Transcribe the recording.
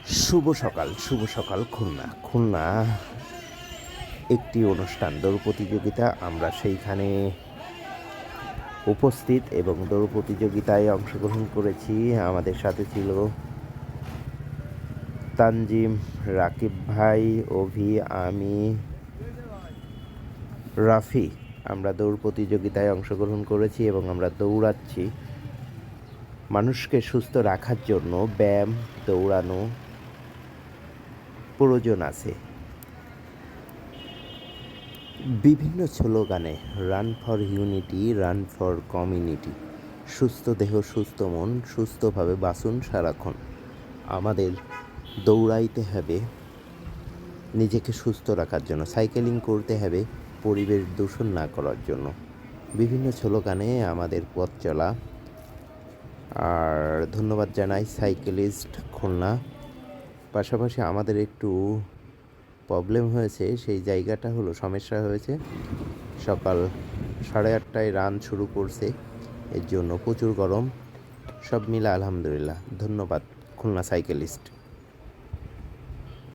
শুভ সকাল খুলনা একটি অনুষ্ঠান দৌড় প্রতিযোগিতা। আমরা সেইখানে উপস্থিত এবং দৌড় প্রতিযোগিতায় অংশগ্রহণ করেছি। আমাদের সাথে ছিল তানজিম, রাকিব ভাই, অভি, আমি, রাফি। আমরা দৌড় প্রতিযোগিতায় অংশগ্রহণ করেছি এবং আমরা দৌড়াচ্ছি। মানুষকে সুস্থ রাখার জন্য ব্যায়াম, দৌড়ানো প্রয়োজন আছে। বিভিন্ন স্লোগানে run for unity, run for community, সুস্থ দেহ সুস্থ মন, সুস্থভাবে বাঁচুন সারাক্ষণ। আমাদের দৌড়াইতে হবে নিজেকে সুস্থ রাখার জন্য, সাইকেলিং করতে হবে পরিবেশ দূষণ না করার জন্য। বিভিন্ন স্লোগানে আমাদের পথ চলা। আর ধন্যবাদ জানাই সাইকেলিস্ট খুলনা। পাশাপাশি আমাদের একটু প্রবলেম হয়েছে, সেই জায়গাটা হলো সমস্যা হয়েছে। সকাল 8:30টায় রান শুরু করছে, এর জন্য প্রচুর গরম। সব মিলে আলহামদুলিল্লাহ। ধন্যবাদ খুলনা সাইকেলিস্ট।